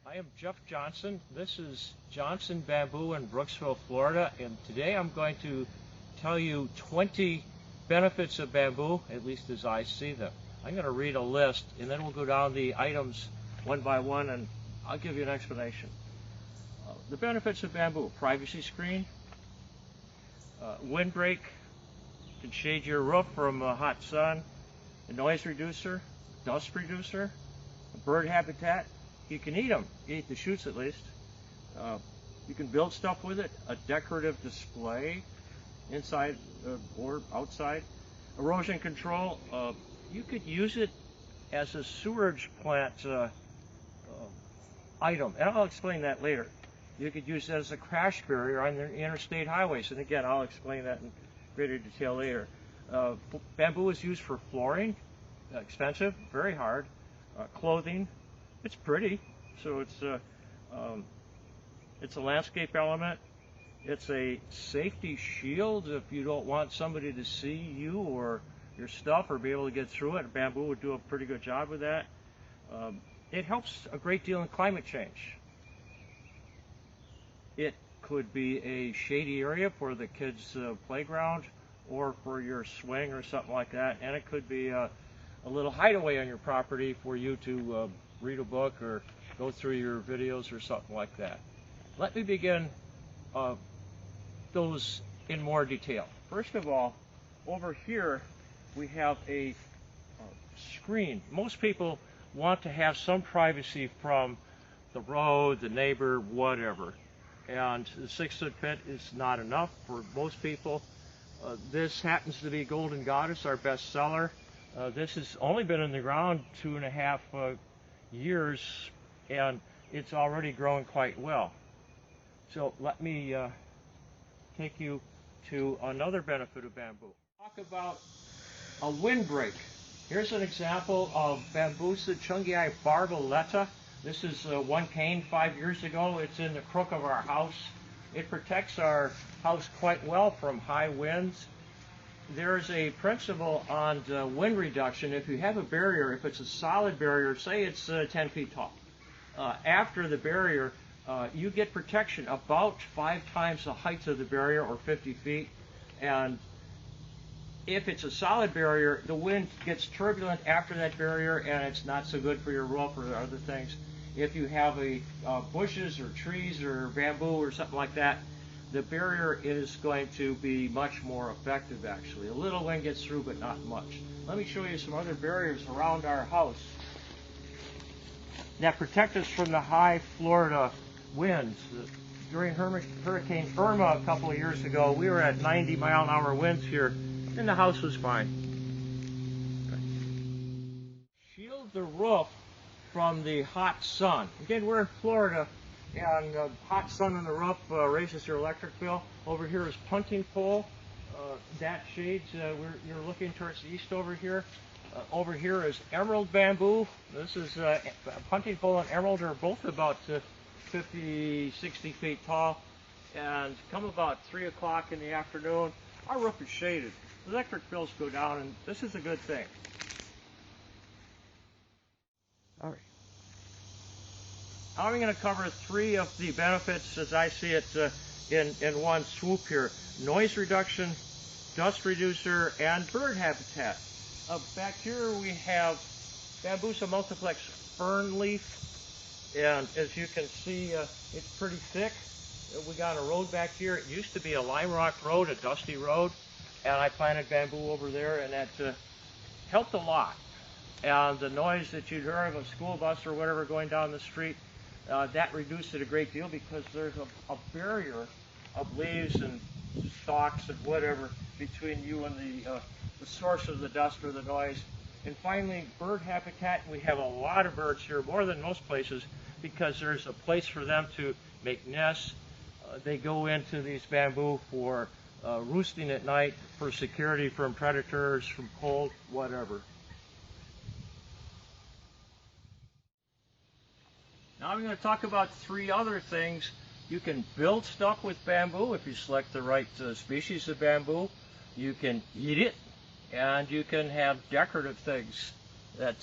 I am Jeff Johnson. This is Johnson Bamboo in Brooksville, Florida, and today I'm going to tell you 20 benefits of bamboo, at least as I see them. I'm going to read a list, and then we'll go down the items one by one, and I'll give you an explanation. The benefits of bamboo: privacy screen, windbreak, can shade your roof from hot sun, a noise reducer, dust reducer, a bird habitat. You can eat them. You eat the shoots at least. You can build stuff with it. A decorative display inside or outside. Erosion control. You could use it as a sewage plant item, and I'll explain that later. You could use it as a crash barrier on the interstate highways, and again, I'll explain that in greater detail later. Bamboo is used for flooring. Expensive, very hard. Clothing. It's pretty, so it's a landscape element. It's a safety shield if you don't want somebody to see you or your stuff or be able to get through it. Bamboo would do a pretty good job with that. It helps a great deal in climate change. It could be a shady area for the kids' playground or for your swing or something like that, and it could be a little hideaway on your property for you to read a book or go through your videos or something like that. Let me begin those in more detail. First of all, over here we have a screen. Most people want to have some privacy from the road, the neighbor, whatever. And the 6-foot pit is not enough for most people. This happens to be Golden Goddess, our best seller. This has only been in the ground 2.5 years, and it's already growing quite well. So let me take you to another benefit of bamboo. Talk about a windbreak. Here's an example of Bambusa chungii barboleta. This is one cane 5 years ago. It's in the crook of our house. It protects our house quite well from high winds. There's a principle on wind reduction. If you have a barrier, if it's a solid barrier, say it's 10 feet tall, after the barrier, you get protection about 5 times the height of the barrier, or 50 feet. And if it's a solid barrier, the wind gets turbulent after that barrier, and it's not so good for your roof or other things. If you have bushes or trees or bamboo or something like that, the barrier is going to be much more effective, actually. A little wind gets through, but not much. Let me show you some other barriers around our house that protect us from the high Florida winds. During Hurricane Irma a couple of years ago, we were at 90-mile-an-hour winds here, and the house was fine. Shield the roof from the hot sun. Again, we're in Florida, and hot sun on the roof raises your electric bill. Over here is punting pole. That shades, you're looking towards the east over here. Over here is emerald bamboo. This is punting pole and emerald are both about 50, 60 feet tall. And come about 3 o'clock in the afternoon, our roof is shaded. Electric bills go down, and this is a good thing. All right. Now I'm going to cover 3 of the benefits as I see it in one swoop here. Noise reduction, dust reducer, and bird habitat. Back here we have Bambusa multiplex fern leaf, and as you can see, it's pretty thick. We got a road back here. It used to be a lime rock road, a dusty road, and I planted bamboo over there, and that helped a lot. And the noise that you'd hear of a school bus or whatever going down the street, that reduced it a great deal because there's a barrier of leaves and stalks and whatever between you and the source of the dust or the noise. And finally, bird habitat. We have a lot of birds here, more than most places, because there's a place for them to make nests. They go into these bamboo for roosting at night, for security from predators, from cold, whatever. Now I'm going to talk about 3 other things. You can build stuff with bamboo if you select the right species of bamboo. You can eat it, and you can have decorative things that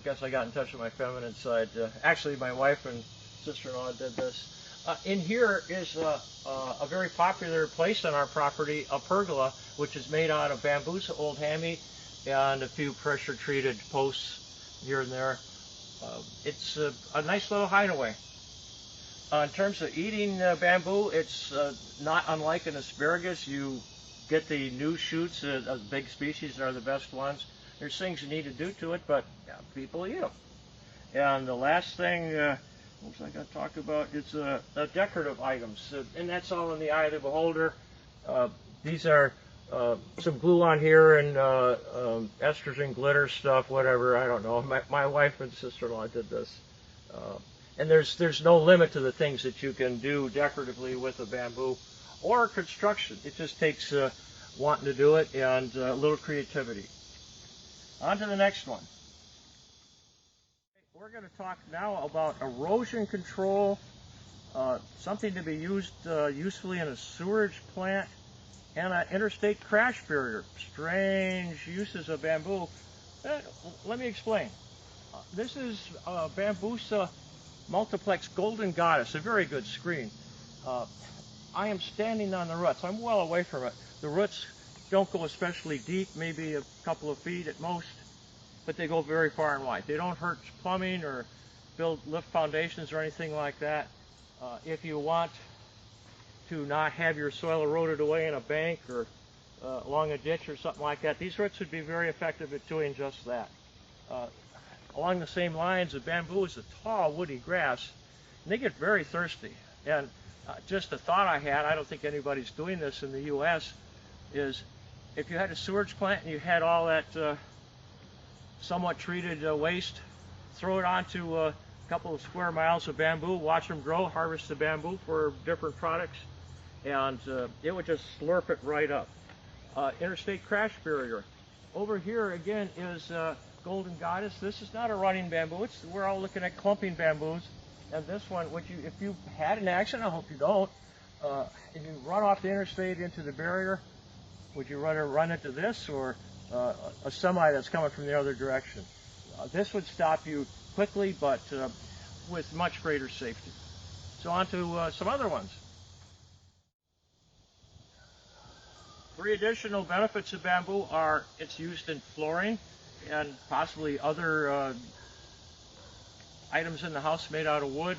guess I got in touch with my feminine side. Actually, my wife and sister-in-law did this. In here is a very popular place on our property, a pergola, which is made out of bamboo, old hammy, and a few pressure-treated posts here and there. It's a nice little hideaway. In terms of eating bamboo, it's not unlike an asparagus. You get the new shoots, big species are the best ones. There's things you need to do to it, but yeah, people eat them. And the last thing, what was I going to talk about? It's decorative items, and that's all in the eye of the beholder. These are some glue on here and estrogen glitter stuff, whatever, I don't know. My wife and sister-in-law did this. And there's no limit to the things that you can do decoratively with a bamboo or construction. It just takes wanting to do it and a little creativity. On to the next one. We're going to talk now about erosion control, something to be used usefully in a sewage plant, and an interstate crash barrier. Strange uses of bamboo. Let me explain. This is Bambusa multiplex golden goddess, a very good screen. I am standing on the roots. I'm well away from it. The roots don't go especially deep, maybe a couple of feet at most, but they go very far and wide. They don't hurt plumbing or lift foundations or anything like that. If you want to not have your soil eroded away in a bank or along a ditch or something like that, these roots would be very effective at doing just that. Along the same lines, the bamboo is a tall, woody grass, and they get very thirsty. And just a thought I had, I don't think anybody's doing this in the U.S., is if you had a sewage plant and you had all that somewhat treated waste, throw it onto a couple of square miles of bamboo, watch them grow, harvest the bamboo for different products, and it would just slurp it right up. Interstate crash barrier. Over here again is Golden Goddess. This is not a running bamboo. We're all looking at clumping bamboos. And this one, if you had an accident, I hope you don't, if you run off the interstate into the barrier, would you rather run into this or a semi that's coming from the other direction? This would stop you quickly, but with much greater safety. So on to some other ones. 3 additional benefits of bamboo are it's used in flooring and possibly other items in the house made out of wood.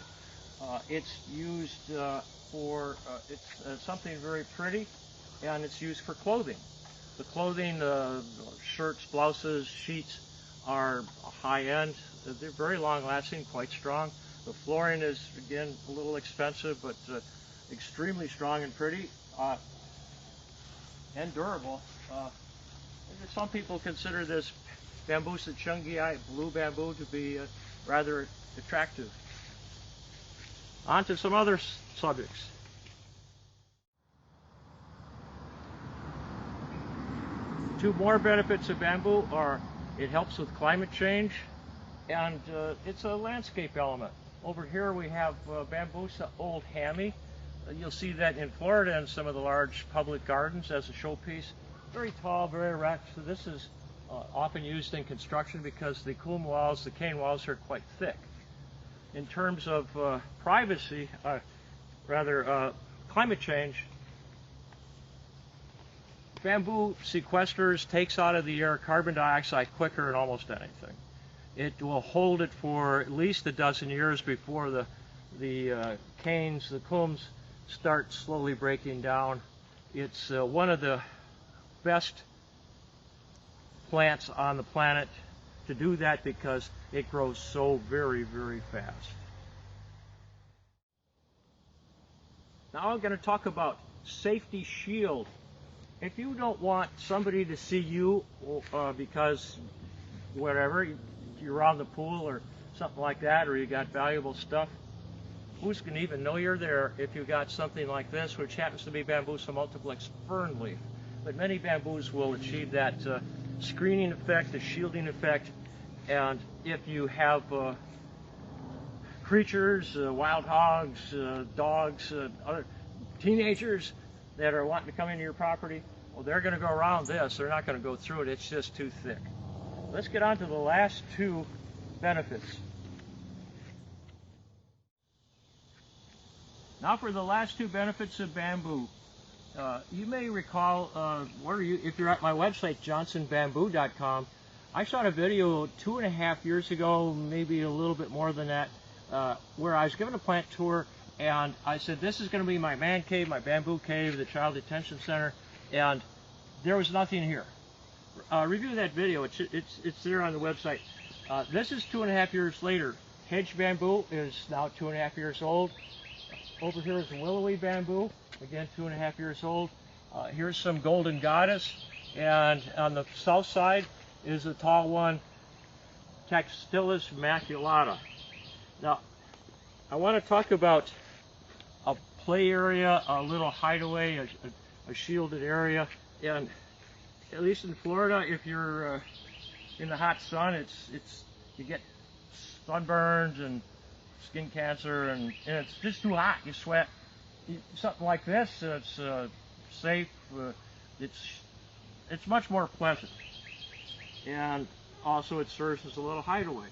It's used for something very pretty, and it's used for clothing. The clothing, shirts, blouses, sheets are high-end. They're very long-lasting, quite strong. The flooring is, again, a little expensive, but extremely strong and pretty. And durable. Some people consider this Bambusa chungii, blue bamboo, to be rather attractive. On to some other subjects. Two more benefits of bamboo are it helps with climate change, and it's a landscape element. Over here we have Bambusa old hammy. You'll see that in Florida in some of the large public gardens as a showpiece. Very tall, very erect. So this is often used in construction because the coulm walls, the cane walls, are quite thick. In terms of privacy, climate change, bamboo sequesters, takes out of the air carbon dioxide quicker than almost anything. It will hold it for at least a dozen years before the canes, the coulms, start slowly breaking down. It's one of the best plants on the planet to do that because it grows so very, very fast. Now I'm going to talk about safety shield. If you don't want somebody to see you because whatever, you're on the pool or something like that, or you got valuable stuff, who's going to even know you're there if you got something like this, which happens to be Bambusa multiplex fern leaf. But many bamboos will achieve that screening effect, the shielding effect, and if you have creatures, wild hogs, dogs, other teenagers that are wanting to come into your property, well, they're going to go around this. They're not going to go through it. It's just too thick. Let's get on to the last two benefits. Now for the last two benefits of bamboo. You may recall, if you're at my website, johnsonbamboo.com, I shot a video 2.5 years ago, maybe a little bit more than that, where I was given a plant tour, and I said, this is going to be my man cave, my bamboo cave, the child detention center, and there was nothing here. Review that video, it's there on the website. This is 2.5 years later. Hedge bamboo is now 2.5 years old. Over here is willowy bamboo, again 2.5 years old. Here's some golden goddess, and on the south side is a tall one, Textilis maculata. Now, I want to talk about a play area, a little hideaway, a shielded area, and at least in Florida, if you're in the hot sun, you get sunburns and skin cancer, and it's just too hot. You sweat. Something like this, it's safe. It's much more pleasant, and also it serves as a little hideaway.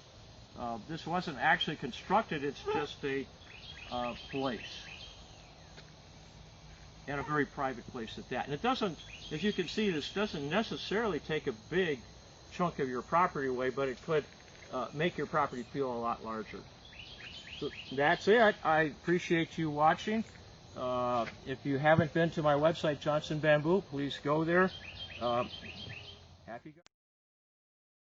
This wasn't actually constructed; it's just a place, and a very private place at that. And it doesn't, as you can see, this doesn't necessarily take a big chunk of your property away, but it could make your property feel a lot larger. So that's it. I appreciate you watching. If you haven't been to my website, Johnson Bamboo, please go there. Happy